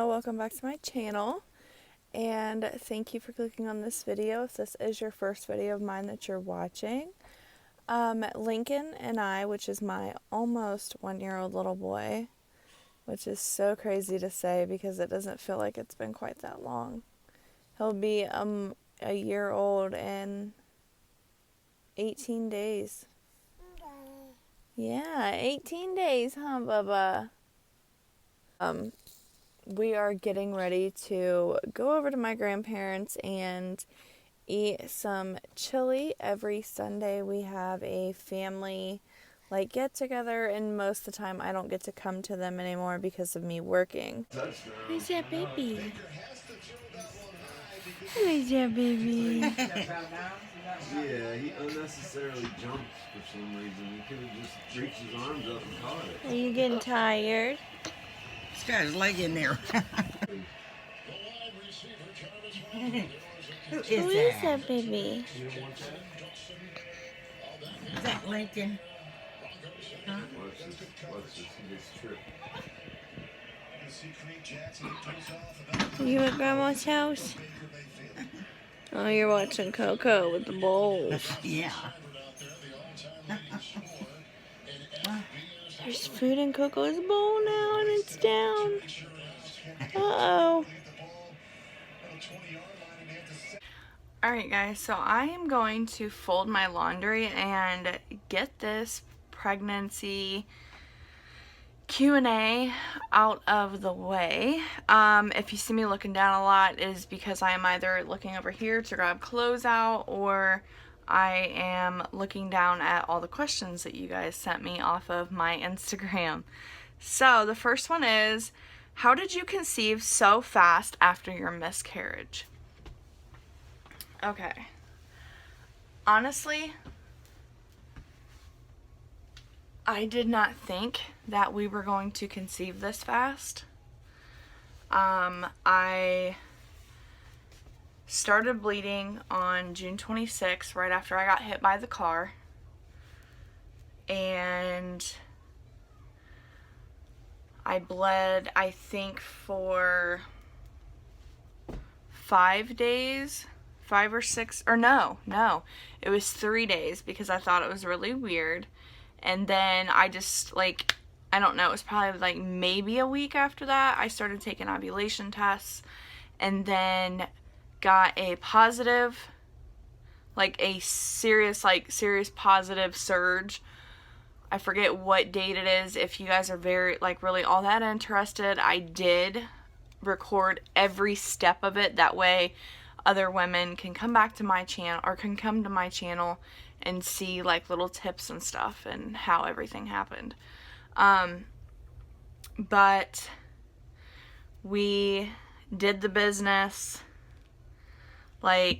welcome back to my channel, and thank you for clicking on this video if this is your first video of mine that you're watching. Lincoln and I, which is my almost 1-year-old little boy, which is so crazy to say because it doesn't feel like it's been quite that long. He'll be a year old in 18 days. Yeah, 18 days, huh, Bubba? We are getting ready to go over to my grandparents and eat some chili. Every Sunday we have a family get together, and most of the time I don't get to come to them anymore because of me working. Who's that baby? Who's that baby? Yeah, he unnecessarily jumps for some reason. He could have just reached his arms up and caught it. Are you getting tired? He's got his leg in there. Who is that baby? Is that Lincoln? Huh? Watch this, he gets tripped. Are you at Grandma's house? Oh, you're watching Coco with the bowls. Yeah. There's food in Coco's bowl now, and it's down. Uh-oh. Alright guys, so I am going to fold my laundry and get this pregnancy Q&A out of the way. If you see me looking down a lot, it is because I am either looking over here to grab clothes out, or I am looking down at all the questions that you guys sent me off of my Instagram. So the first one is, how did you conceive so fast after your miscarriage? Okay. Honestly, I did not think that we were going to conceive this fast. I started bleeding on June 26th, right after I got hit by the car. And I bled, I think, for 5 days. 5 or 6, or no, it was 3 days because I thought it was really weird. And then I just, I don't know, it was probably maybe a week after that, I started taking ovulation tests, and then got a positive, a serious positive surge. I forget what date it is. If you guys are very, really all that interested, I did record every step of it. That way other women can come back to my channel, or can come to my channel and see little tips and stuff and how everything happened. But we did the business 2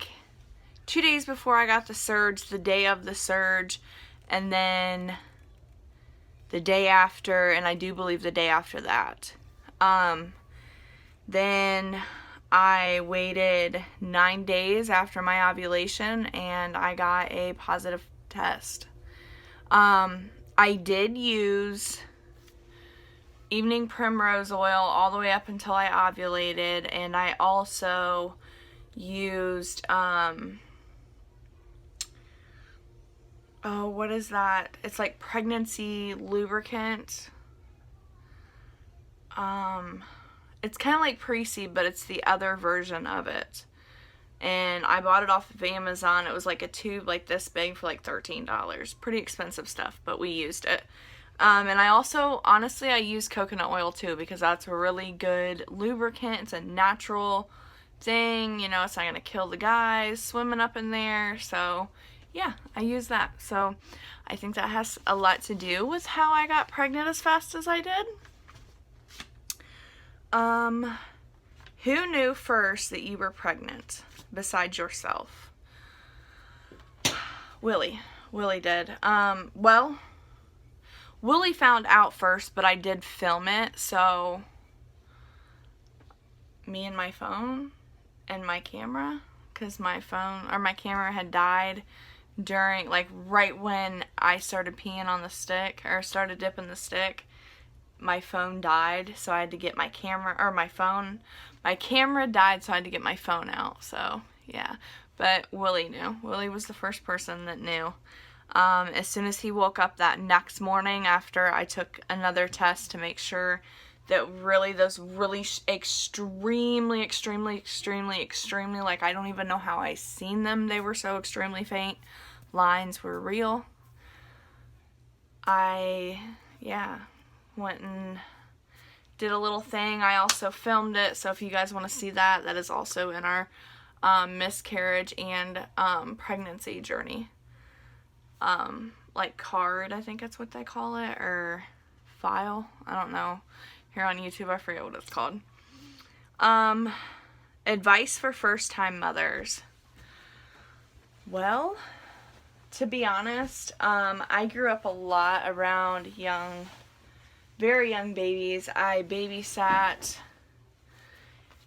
days before I got the surge, the day of the surge, and then the day after, and I do believe the day after that. Then I waited 9 days after my ovulation, and I got a positive test. I did use evening primrose oil all the way up until I ovulated, and I also used, oh, what is that? It's pregnancy lubricant. It's kind of like Pre-Seed, but it's the other version of it. And I bought it off of Amazon. It was a tube this big for $13. Pretty expensive stuff, but we used it. And I also, honestly, I use coconut oil too, because that's a really good lubricant. It's a natural thing, it's not going to kill the guys swimming up in there. So yeah, I use that. So I think that has a lot to do with how I got pregnant as fast as I did. Who knew first that you were pregnant besides yourself? Willie did. Well, Willie found out first, but I did film it, so me and my phone and my camera, because my camera had died during, right when I started peeing on the stick, or started dipping the stick. my phone died, so I had to get my camera, or my camera died, so I had to get my phone out. So yeah, but Willie knew. Willie was the first person that knew. As soon as he woke up that next morning, after I took another test to make sure that really those really extremely, like, I don't even know how I seen them, they were so extremely faint, lines were real, I went and did a little thing. I also filmed it, so if you guys want to see that, that is also in our miscarriage and pregnancy journey like card, I think that's what they call it, or file, I don't know, here on YouTube, I forget what it's called. Advice for first-time mothers. Well, to be honest, I grew up a lot around very young babies. I babysat,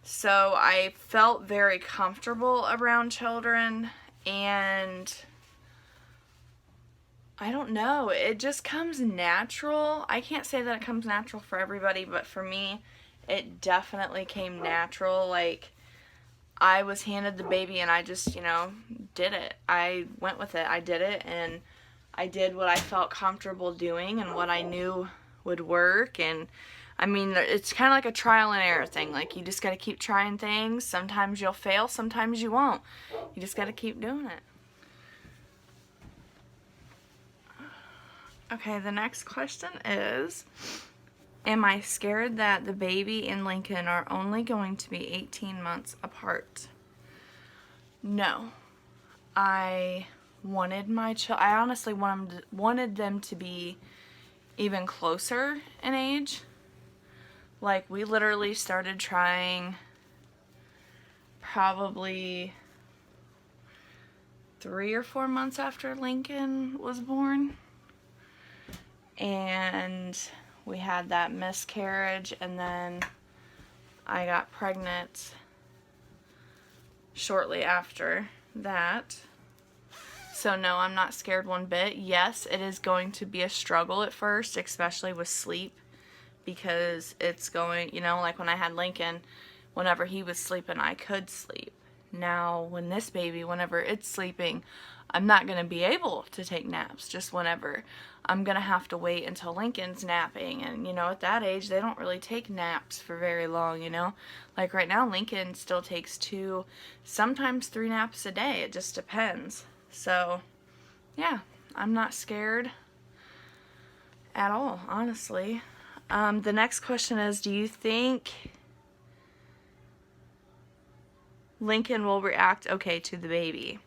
so I felt very comfortable around children, and I don't know, it just comes natural. I can't say that it comes natural for everybody, but for me, it definitely came natural. Like, I was handed the baby and I just, did it. I went with it. I did it, and I did what I felt comfortable doing and what I knew would work. And I mean, it's kind of like a trial and error thing. Like, you just got to keep trying things. Sometimes you'll fail, sometimes you won't. You just got to keep doing it. Okay, the next question is, am I scared that the baby and Lincoln are only going to be 18 months apart? No. I honestly wanted them to be even closer in age. Like, we literally started trying probably 3 or 4 months after Lincoln was born. And we had that miscarriage, and then I got pregnant shortly after that. So no, I'm not scared one bit. Yes, it is going to be a struggle at first, especially with sleep, because it's going, like when I had Lincoln, whenever he was sleeping, I could sleep. Now, when this baby, whenever it's sleeping, I'm not going to be able to take naps just whenever. I'm going to have to wait until Lincoln's napping, and, at that age, they don't really take naps for very long, Like right now, Lincoln still takes 2, sometimes 3 naps a day. It just depends. So, yeah, I'm not scared at all, honestly. The next question is, do you think Lincoln will react okay to the baby?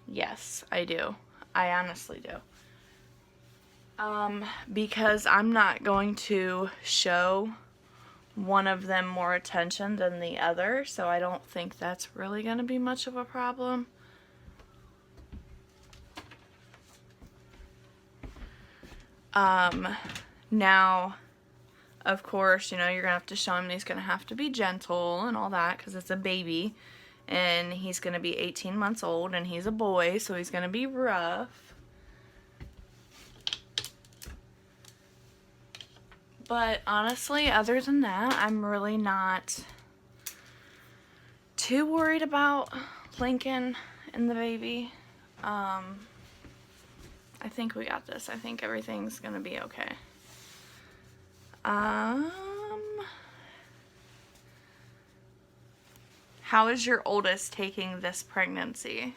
Yes, I do. I honestly do. Because I'm not going to show one of them more attention than the other, so I don't think that's really going to be much of a problem. Now, of course, you're going to have to show him that he's going to have to be gentle and all that, because it's a baby, and he's going to be 18 months old, and he's a boy, so he's going to be rough. But honestly, other than that, I'm really not too worried about Lincoln and the baby. I think we got this. I think everything's gonna be okay. How is your oldest taking this pregnancy?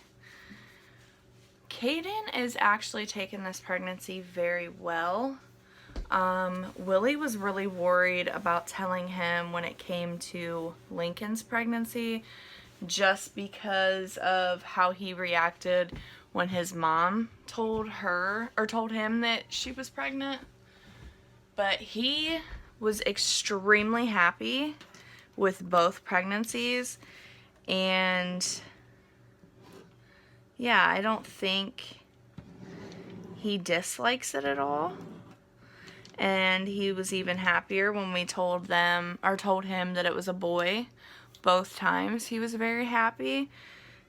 Caden is actually taking this pregnancy very well. Willie was really worried about telling him when it came to Lincoln's pregnancy, just because of how he reacted when his mom told him that she was pregnant. But he was extremely happy with both pregnancies, and yeah, I don't think he dislikes it at all. And he was even happier when we told him that it was a boy. Both times he was very happy.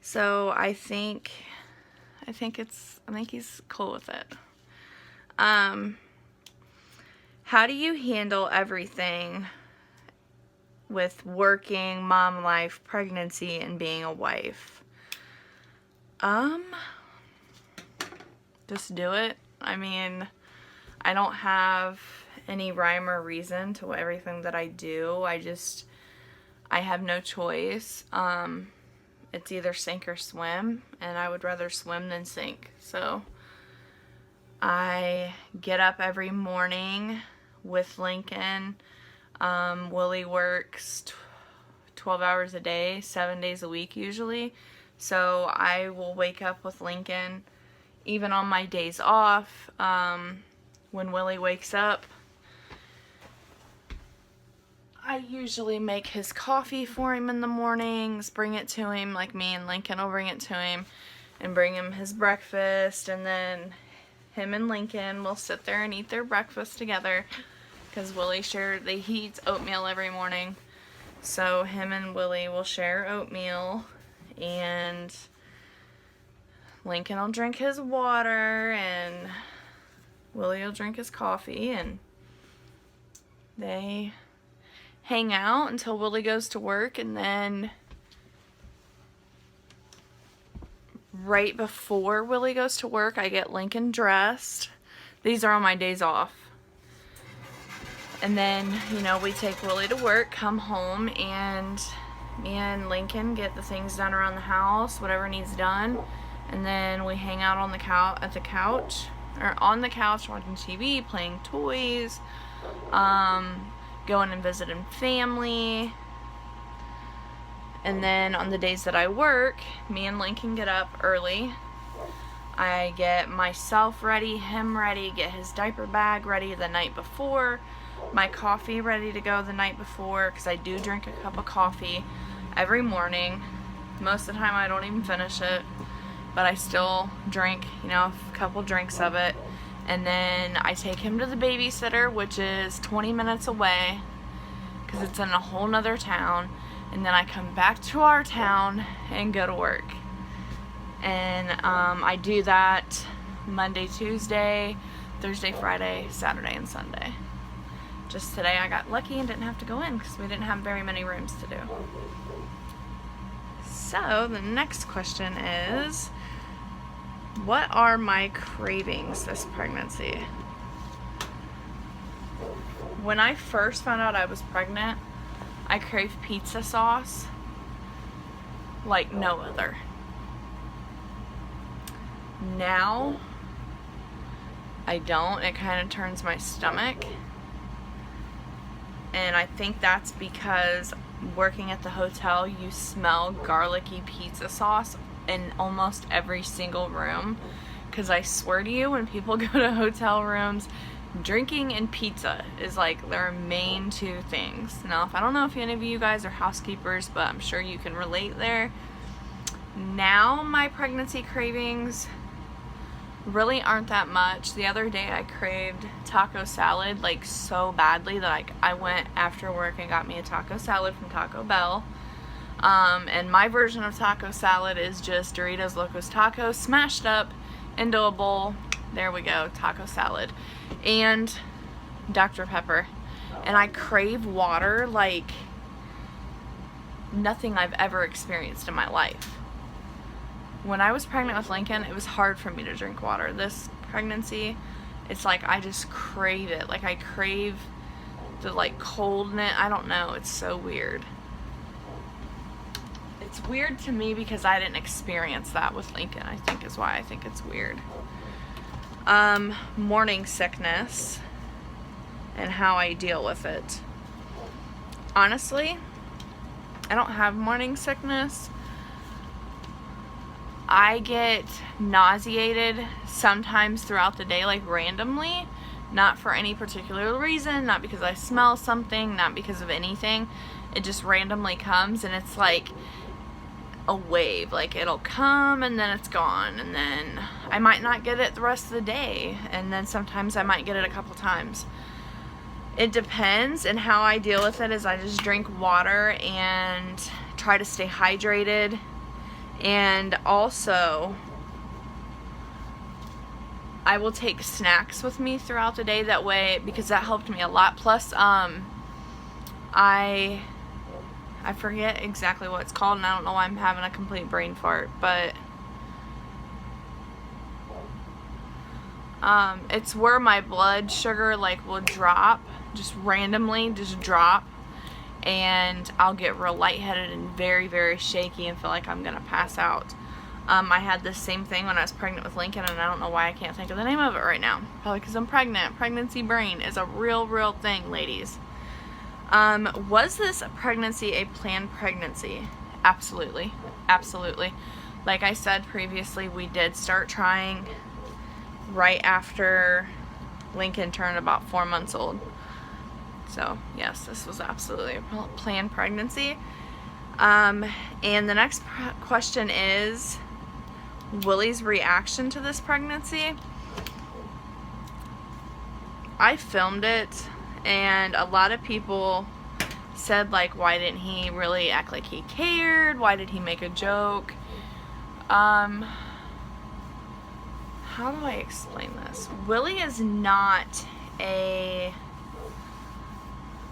So I think he's cool with it. How do you handle everything with working, mom life, pregnancy, and being a wife? Just do it. I mean, I don't have any rhyme or reason to everything that I do. I have no choice. It's either sink or swim, and I would rather swim than sink. So I get up every morning with Lincoln. Willie works 12 hours a day, 7 days a week usually. So I will wake up with Lincoln even on my days off. When Willie wakes up, I usually make his coffee for him in the mornings, bring it to him, like me and Lincoln will bring it to him, and bring him his breakfast, and then him and Lincoln will sit there and eat their breakfast together, because Willie he eats oatmeal every morning, so him and Willie will share oatmeal, and Lincoln will drink his water, and Willie will drink his coffee, and they hang out until Willie goes to work, and then right before Willie goes to work, I get Lincoln dressed. These are on my days off. And then, we take Willie to work, come home, and me and Lincoln get the things done around the house, whatever needs done, and then we hang out on the couch watching TV, playing toys, going and visiting family. And then on the days that I work, me and Lincoln get up early. I get myself ready, him ready, get his diaper bag ready the night before, my coffee ready to go the night before, because I do drink a cup of coffee every morning. Most of the time I don't even finish it, but I still drink, a couple drinks of it. And then I take him to the babysitter, which is 20 minutes away, because it's in a whole nother town. And then I come back to our town and go to work. And I do that Monday, Tuesday, Thursday, Friday, Saturday, and Sunday. Just today I got lucky and didn't have to go in because we didn't have very many rooms to do. So the next question is, what are my cravings this pregnancy? When I first found out I was pregnant, I craved pizza sauce like no other. Now, I don't. It kind of turns my stomach. And I think that's because working at the hotel, you smell garlicky pizza sauce in almost every single room. Because I swear to you, when people go to hotel rooms, drinking and pizza is like their main two things. Now, I don't know if any of you guys are housekeepers, but I'm sure you can relate there. Now, my pregnancy cravings really aren't that much. The other day I craved taco salad like so badly that I went after work and got me a taco salad from Taco Bell. And my version of taco salad is just Doritos Locos Tacos smashed up into a bowl. There we go, taco salad. And Dr. Pepper. And I crave water like nothing I've ever experienced in my life. When I was pregnant with Lincoln, it was hard for me to drink water. This pregnancy, it's like I just crave it. Like I crave the coldness. I don't know. It's so weird. It's weird to me because I didn't experience that with Lincoln, I think is why I think it's weird. Morning sickness and how I deal with it. Honestly, I don't have morning sickness. I get nauseated sometimes throughout the day, like randomly, not for any particular reason, not because I smell something, not because of anything. It just randomly comes, and it's like a wave. Like it'll come and then it's gone, and then I might not get it the rest of the day, and then sometimes I might get it a couple times. It depends, and how I deal with it is I just drink water and try to stay hydrated. And also, I will take snacks with me throughout the day that way, because that helped me a lot. Plus, I forget exactly what it's called, and I don't know why I'm having a complete brain fart, but it's where my blood sugar like will drop, just randomly just drop, and I'll get real lightheaded and very, very shaky and feel like I'm gonna pass out. I had this same thing when I was pregnant with Lincoln, and I don't know why I can't think of the name of it right now. Probably because I'm pregnant. Pregnancy brain is a real thing, ladies. Was this pregnancy a planned pregnancy? Absolutely. Absolutely. Like I said previously, we did start trying right after Lincoln turned about 4 months old. So, yes, this was absolutely a planned pregnancy. And the next question is Willie's reaction to this pregnancy. I filmed it, and a lot of people said, like, why didn't he really act like he cared? Why did he make a joke? How do I explain this? Willie is not a...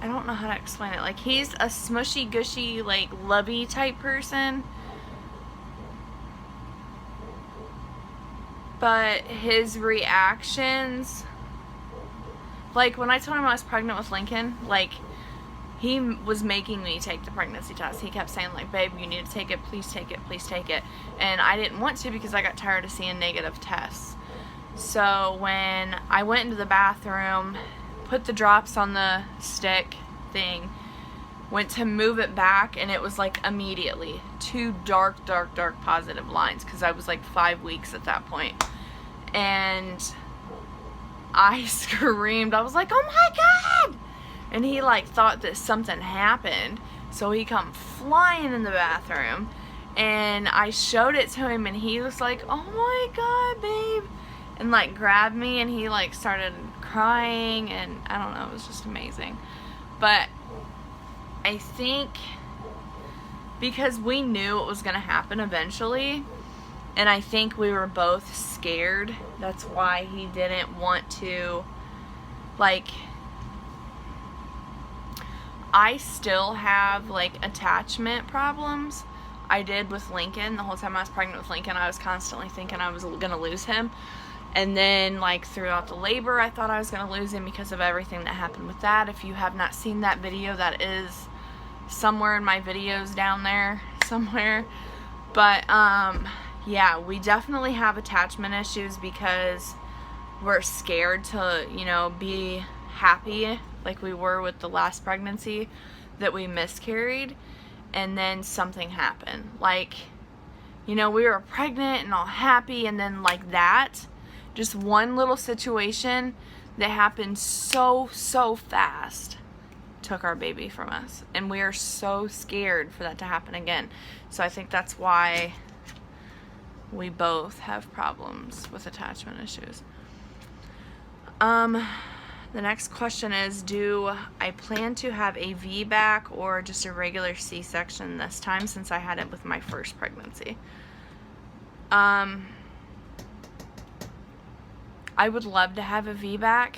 I don't know how to explain it. Like, he's a smushy, gushy, like, lovey type person. But his reactions... Like, when I told him I was pregnant with Lincoln, like, he was making me take the pregnancy test. He kept saying, like, babe, you need to take it. Please take it. Please take it. And I didn't want to because I got tired of seeing negative tests. So when I went into the bathroom, put the drops on the stick thing, went to move it back, and it was like immediately 2 dark positive lines, because I was like 5 weeks at that point. And I screamed. I was like, oh my God! And he like thought that something happened, so he come flying in the bathroom, and I showed it to him, and he was like, oh my God, babe, and like grabbed me, and he like started crying, and I don't know, it was just amazing. But I think because we knew it was gonna happen eventually, and I think we were both scared, that's why he didn't want to, like, I still have like attachment problems. I did with Lincoln. The whole time I was pregnant with Lincoln, I was constantly thinking I was gonna lose him. And then, like, throughout the labor, I thought I was going to lose him because of everything that happened with that. If you have not seen that video, that is somewhere in my videos down there somewhere. But, yeah, we definitely have attachment issues because we're scared to, you know, be happy like we were with the last pregnancy that we miscarried. And then something happened. Like, you know, we were pregnant and all happy, and then like that... Just one little situation that happened so fast took our baby from us. And we are so scared for that to happen again. So I think that's why we both have problems with attachment issues. The next question is, do I plan to have a VBAC or just a regular C-section this time, since I had it with my first pregnancy? I would love to have a VBAC.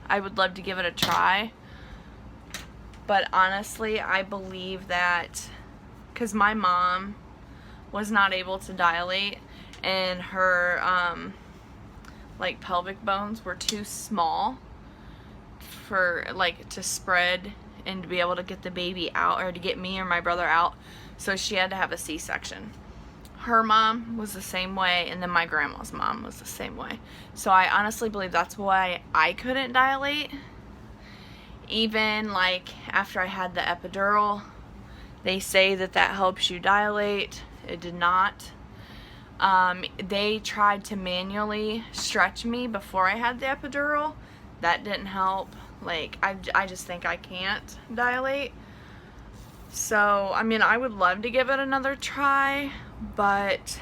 I would love to give it a try. But honestly, I believe that, because my mom was not able to dilate, and her like pelvic bones were too small for like to spread and to be able to get the baby out, or to get me or my brother out. So she had to have a C-section. Her mom was the same way, and then my grandma's mom was the same way. So I honestly believe that's why I couldn't dilate. Even like after I had the epidural, they say that that helps you dilate. It did not. They tried to manually stretch me before I had the epidural. That didn't help. Like, I just think I can't dilate. So, I mean, I would love to give it another try, but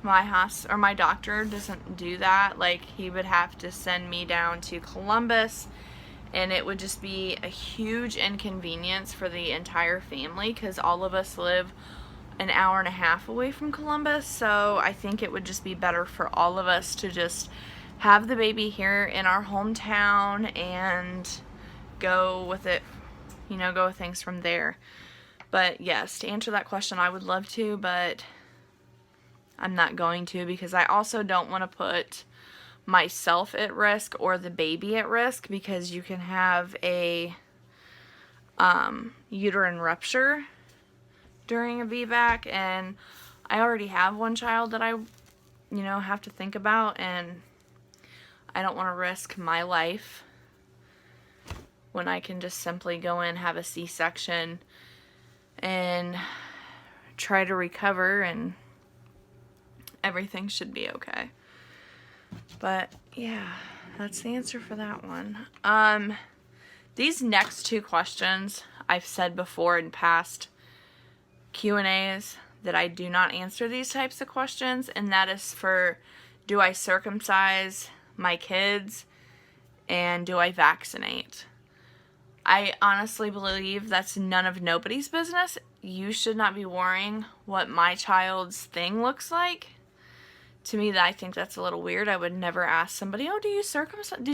my doctor doesn't do that. Like, he would have to send me down to Columbus, and it would just be a huge inconvenience for the entire family, because all of us live an hour and a half away from Columbus, so I think it would just be better for all of us to just have the baby here in our hometown and go with it, you know, go with things from there. But yes, to answer that question, I would love to, but I'm not going to, because I also don't want to put myself at risk or the baby at risk, because you can have a uterine rupture during a VBAC, and I already have one child that I, you know, have to think about, and I don't want to risk my life when I can just simply go in, have a C-section, and try to recover, and everything should be okay. But yeah, that's the answer for that one. These next two questions, I've said before in past Q&As that I do not answer these types of questions, and that is for, do I circumcise my kids and do I vaccinate? I honestly believe that's none of nobody's business. You should not be worrying what my child's thing looks like. To me, I think that's a little weird. I would never ask somebody, oh, did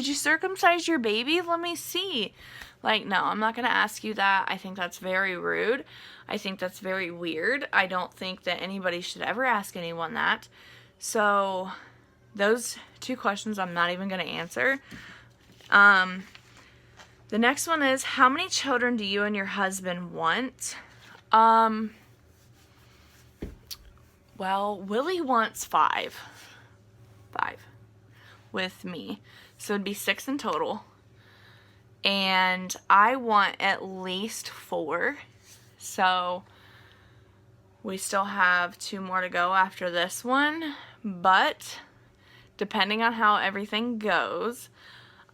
you circumcise your baby? Let me see. Like, no, I'm not going to ask you that. I think that's very rude. I think that's very weird. I don't think that anybody should ever ask anyone that. So, those two questions I'm not even going to answer. The next one is, how many children do you and your husband want? Well, Willie wants 5 with me, so it'd be 6 in total, and I want at least 4, so we still have 2 more to go after this one, but depending on how everything goes,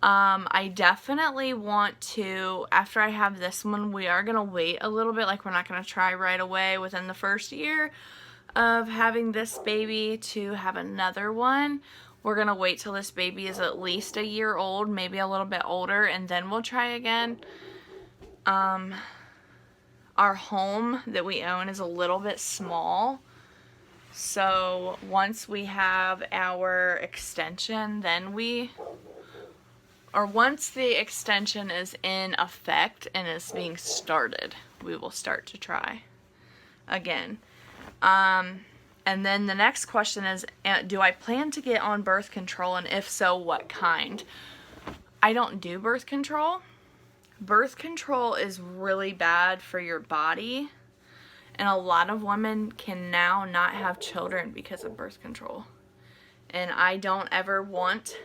I definitely want to, after I have this one, we are going to wait a little bit, like we're not going to try right away within the first year of having this baby to have another one. We're going to wait till this baby is at least a year old, maybe a little bit older, and then we'll try again. Our home that we own is a little bit small, so once we have our extension, then once the extension is in effect and is being started, we will start to try again. And then the next question is, do I plan to get on birth control, and if so, what kind? I don't do birth control. Birth control is really bad for your body, and a lot of women can now not have children because of birth control. And I don't ever want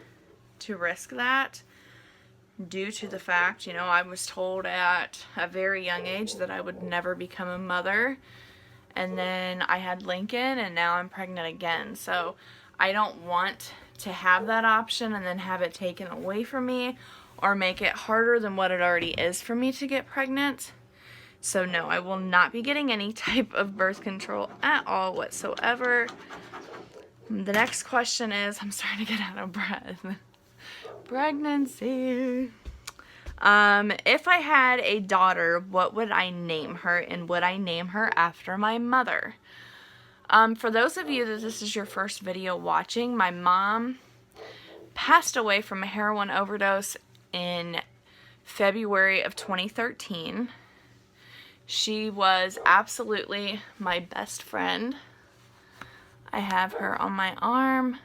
to risk that, due to the fact, you know, I was told at a very young age that I would never become a mother. And then I had Lincoln, and now I'm pregnant again. So I don't want to have that option and then have it taken away from me, or make it harder than what it already is for me to get pregnant. So no, I will not be getting any type of birth control at all whatsoever. The next question is, I'm starting to get out of breath. Pregnancy. If I had a daughter, what would I name her, and would I name her after my mother? For those of you that this is your first video watching, my mom passed away from a heroin overdose in February of 2013. She was absolutely my best friend. I have her on my arm.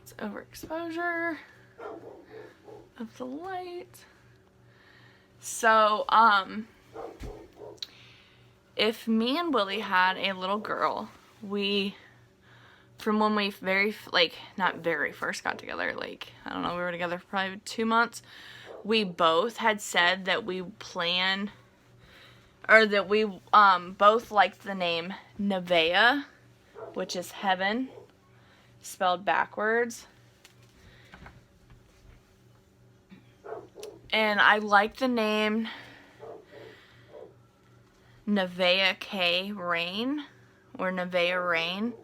It's overexposure of the light. So, if me and Willie had a little girl, from when we not very first got together, like, I don't know, we were together for probably 2 months, we both had said that we both liked the name Nevaeh, which is heaven, spelled backwards. And I like the name Nevaeh K. Rain, or Nevaeh Rain.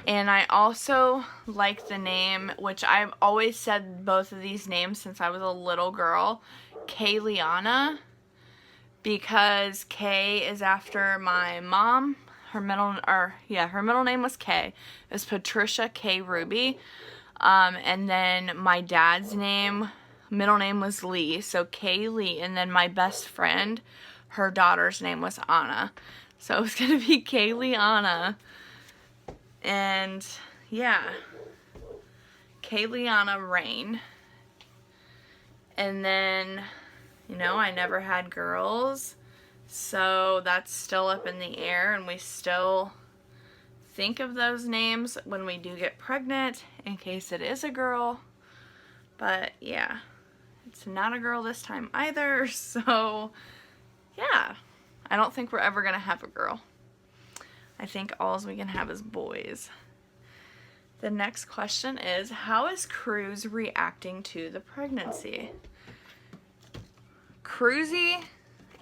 And I also like the name, which I've always said both of these names since I was a little girl, Kayliana, because Kay is after my mom. Her middle name was Kay. It was Patricia K. Ruby. And then my dad's middle name was Lee, so Kay Lee. And then my best friend, her daughter's name was Anna. So it was going to be Kaylee Anna. And yeah, Kaylee Anna Rain. And then, you know, I never had girls, so that's still up in the air, and we still think of those names when we do get pregnant in case it is a girl. But yeah, it's not a girl this time either, so yeah, I don't think we're ever gonna have a girl. I think all we can have is boys. The next question is, how is Cruz reacting to the pregnancy? Cruzy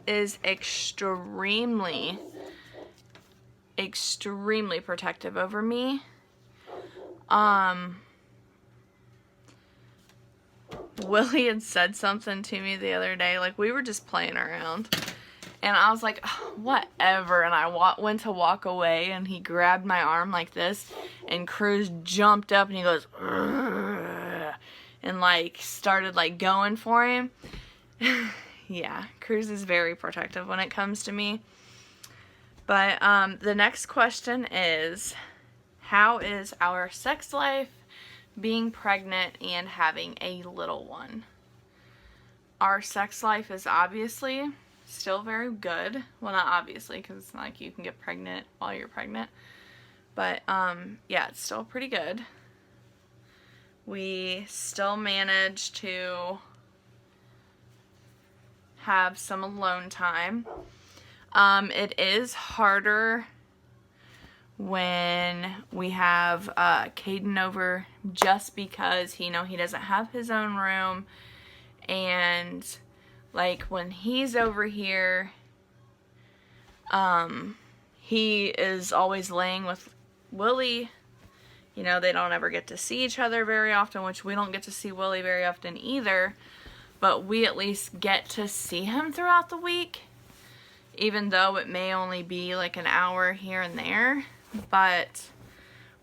is extremely protective over me. Willie had said something to me the other day, like we were just playing around, and I was like, oh, whatever, and I went to walk away, and he grabbed my arm like this, and Cruz jumped up, and he goes, "Ugh," and like started like going for him. Yeah, Cruz is very protective when it comes to me. But the next question is, how is our sex life being pregnant and having a little one? Our sex life is obviously still very good. Well, not obviously, because it's not like you can get pregnant while you're pregnant. But yeah, it's still pretty good. We still manage to have some alone time. It is harder when we have Caden over, just because he doesn't have his own room, and like when he's over here, he is always laying with Willie. You know, they don't ever get to see each other very often, which we don't get to see Willie very often either. But we at least get to see him throughout the week, even though it may only be like an hour here and there. But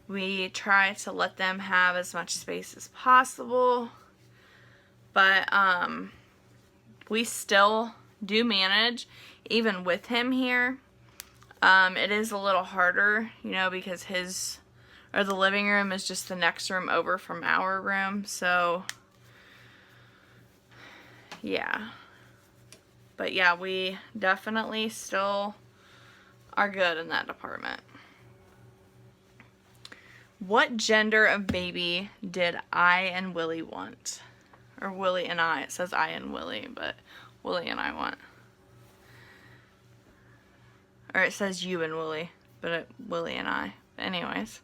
we try to let them have as much space as possible. But we still do manage, even with him here. It is a little harder, you know, because the living room is just the next room over from our room. So yeah, but yeah, we definitely still are good in that department. What gender of baby did I and Willie want? Or Willie and I. It says I and Willie, but Willie and I want. Or it says you and Willie, but Willie and I. But anyways,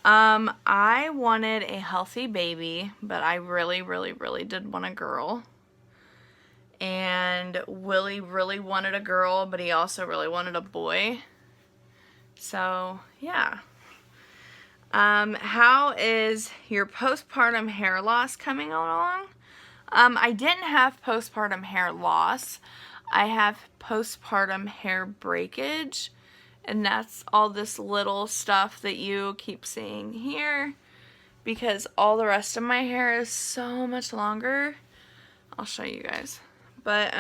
I wanted a healthy baby, but I really did want a girl. And Willie really wanted a girl, but he also really wanted a boy. So, yeah. How is your postpartum hair loss coming along? I didn't have postpartum hair loss. I have postpartum hair breakage. And that's all this little stuff that you keep seeing here, because all the rest of my hair is so much longer. I'll show you guys. But,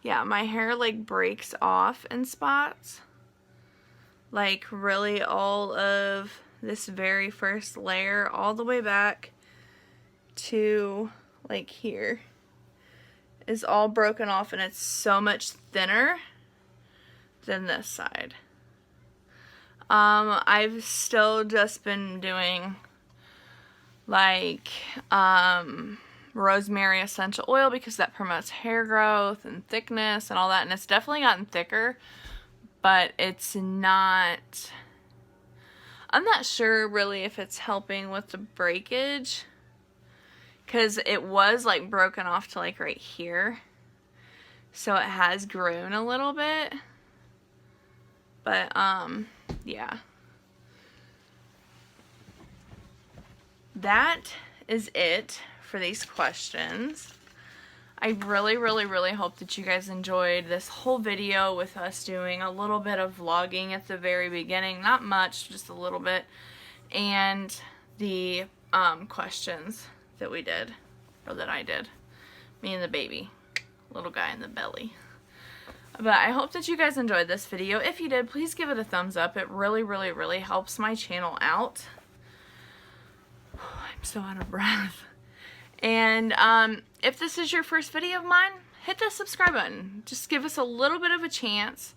yeah, my hair, like, breaks off in spots. Like, really all of this very first layer all the way back to, like, here is all broken off, and it's so much thinner than this side. I've still just been doing, like, rosemary essential oil, because that promotes hair growth and thickness and all that, and it's definitely gotten thicker, but it's not, I'm not sure really if it's helping with the breakage, because it was like broken off to like right here, so it has grown a little bit, but yeah, that is it for these questions. I really, really, really hope that you guys enjoyed this whole video with us doing a little bit of vlogging at the very beginning. Not much, just a little bit. And the questions that we did, or that I did. Me and the baby. Little guy in the belly. But I hope that you guys enjoyed this video. If you did, please give it a thumbs up. It really, really, really helps my channel out. I'm so out of breath. And if this is your first video of mine, hit the subscribe button. Just give us a little bit of a chance.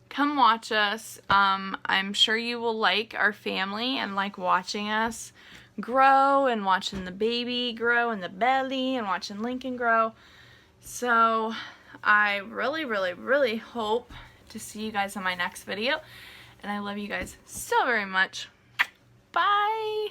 Come watch us. I'm sure you will like our family and like watching us grow and watching the baby grow in the belly and watching Lincoln grow. So I really, really, really hope to see you guys in my next video. And I love you guys so very much. Bye!